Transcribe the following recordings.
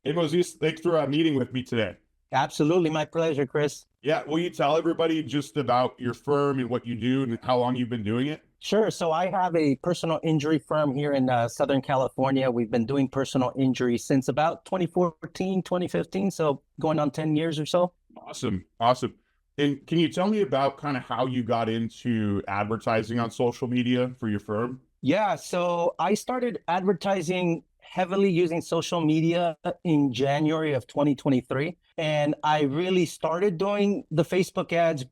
Hey, Moses, thanks for meeting with me today. Absolutely, my pleasure, Chris. Yeah, will you tell everybody just about your firm and what you do and how long you've been doing it? Sure. So I have a personal injury firm here in Southern California. We've been doing personal injury since about 2014, 2015. So going on 10 years or so. Awesome, awesome. And can you tell me about kind of how you got into advertising on social media for your firm? Yeah. So I started advertising heavily using social media in January of 2023. And I really started doing the Facebook ads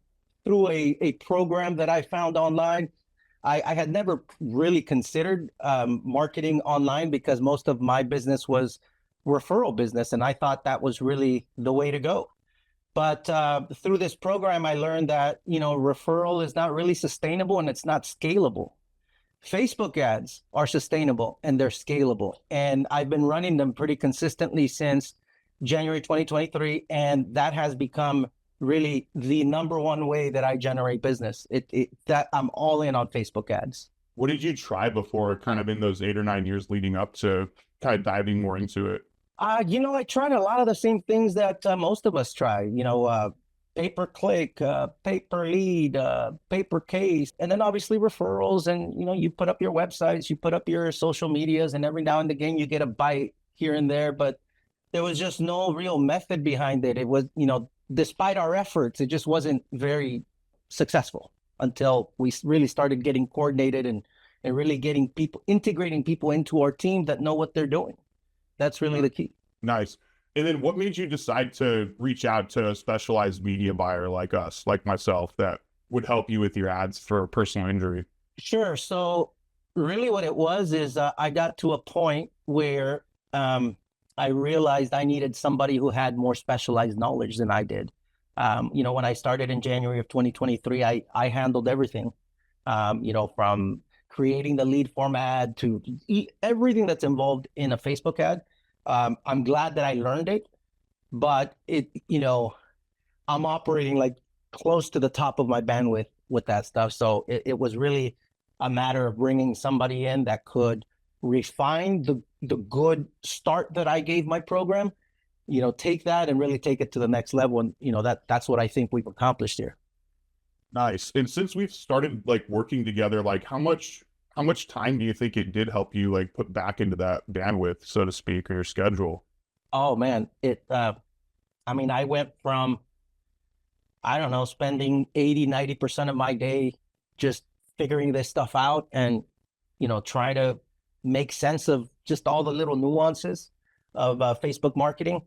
through a program that I found online. I had never really considered marketing online because most of my business was referral business, and I thought that was really the way to go. But through this program, I learned that referral is not really sustainable and it's not scalable. Facebook ads are sustainable and they're scalable, and I've been running them pretty consistently since January 2023, and that has become really the number one way that I generate business. That I'm all in on Facebook ads. What did you try before, kind of in those 8 or 9 years leading up to kind of diving more into it? I tried a lot of the same things that most of us try. Pay per click, pay per lead, pay per case, and then obviously referrals. And you put up your websites, you put up your social medias, and every now and again you get a bite here and there. But there was just no real method behind it. It was, despite our efforts, it just wasn't very successful until we really started getting coordinated and really getting people, integrating people into our team that know what they're doing. That's really the key. Nice. And then what made you decide to reach out to a specialized media buyer like us, like myself, that would help you with your ads for personal injury? Sure. So really what it was is I got to a point where I realized I needed somebody who had more specialized knowledge than I did. When I started in January of 2023, I handled everything, from creating the lead form ad to everything that's involved in a Facebook ad. I'm glad that I learned it, but I'm operating like close to the top of my bandwidth with that stuff. So it was really a matter of bringing somebody in that could refine the good start that I gave my program, take that and really take it to the next level. And, that's what I think we've accomplished here. Nice. And since we've started like working together, like how much time do you think it did help you like put back into that bandwidth, so to speak, or your schedule? Oh man, I mean, I went from, I don't know, spending 80, 90% of my day just figuring this stuff out and, try to make sense of just all the little nuances of Facebook marketing.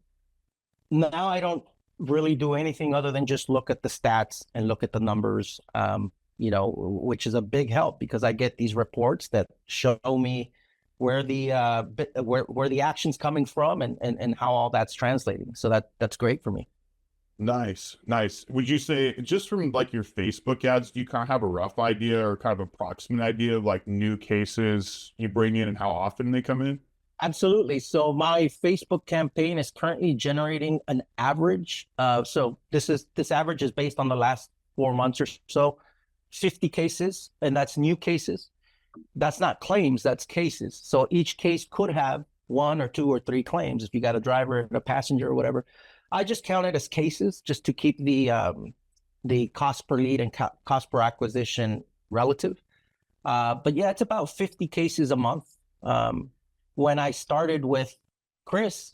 Now I don't really do anything other than just look at the stats and look at the numbers, which is a big help because I get these reports that show me where the action's coming from and how all that's translating. So that's great for me. Nice, nice. Would you say just from like your Facebook ads, do you kind of have a rough idea or kind of approximate idea of like new cases you bring in and how often they come in? Absolutely. So my Facebook campaign is currently generating an average. So this average is based on the last 4 months or so, 50 cases, and that's new cases. That's not claims, that's cases. So each case could have one or two or three claims if you got a driver and a passenger or whatever. I just count it as cases just to keep the cost per lead and cost per acquisition relative. But yeah, it's about 50 cases a month. When I started with Chris,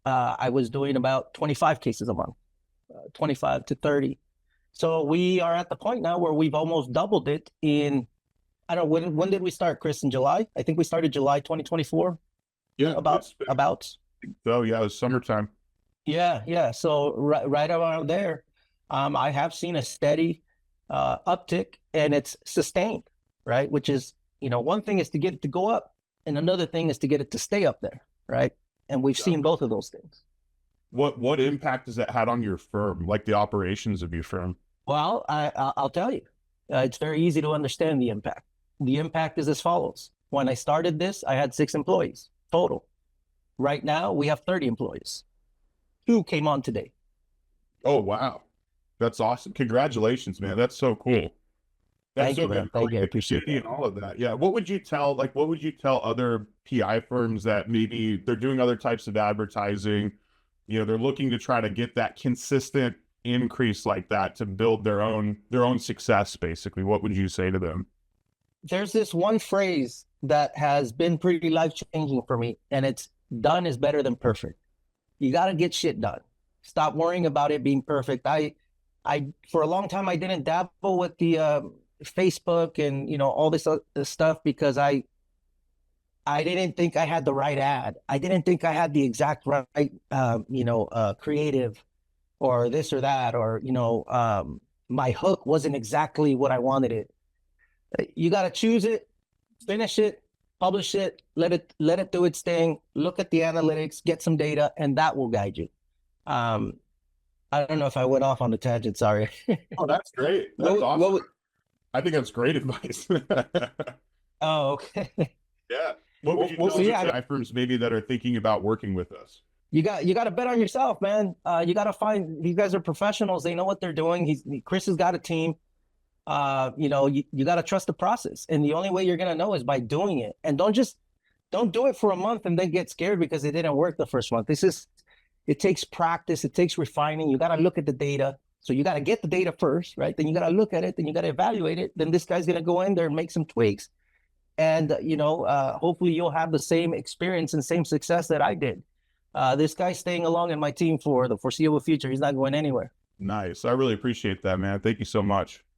I was doing about 25 cases a month, 25 to 30. So we are at the point now where we've almost doubled it in, I don't know, when did we start, Chris? In July? I think we started July 2024, Yeah, about, it's been, about. oh yeah, it was summertime. Yeah, yeah. So right around there, I have seen a steady uptick and it's sustained, right? Which is, one thing is to get it to go up, and another thing is to get it to stay up there, right? And we've Yeah. seen both of those things. What impact has that had on your firm, like the operations of your firm? Well, I'll tell you, it's very easy to understand the impact. The impact is as follows. When I started this, I had 6 employees total. Right now, we have 30 employees. Two came on today. Oh wow. That's awesome. Congratulations, man. That's so cool. That's Thank so you, good. man. Thank you. I appreciate And that. all of that. Yeah. What would you tell other PI firms that maybe they're doing other types of advertising, they're looking to try to get that consistent increase like that to build their own success, basically. What would you say to them? There's this one phrase that has been pretty life changing for me, and it's done is better than perfect. You got to get shit done. Stop worrying about it being perfect. For a long time, I didn't dabble with the Facebook and all this stuff because I didn't think I had the right ad. I didn't think I had the exact right, creative or this or that, or my hook wasn't exactly what I wanted it. You got to choose it, finish it, publish it, let it do its thing. Look at the analytics, get some data, and that will guide you. Um, I don't know if I went off on the tangent. Sorry. Oh, that's great. That's awesome. I think that's great advice. Oh, okay. Yeah. What would you tell PI firms maybe that are thinking about working with us? You got to bet on yourself, man. You got to find these guys are professionals. They know what they're doing. Chris has got a team. You got to trust the process, and the only way you're gonna know is by doing it. And don't do it for a month and then get scared because it didn't work the first month. It takes practice. It takes refining. You got to look at the data. So you got to get the data first, right? Then you got to look at it. Then you got to evaluate it. Then this guy's gonna go in there and make some tweaks, and hopefully you'll have the same experience and same success that I did. This guy's staying along in my team for the foreseeable future. He's not going anywhere. Nice. I really appreciate that, man. Thank you so much.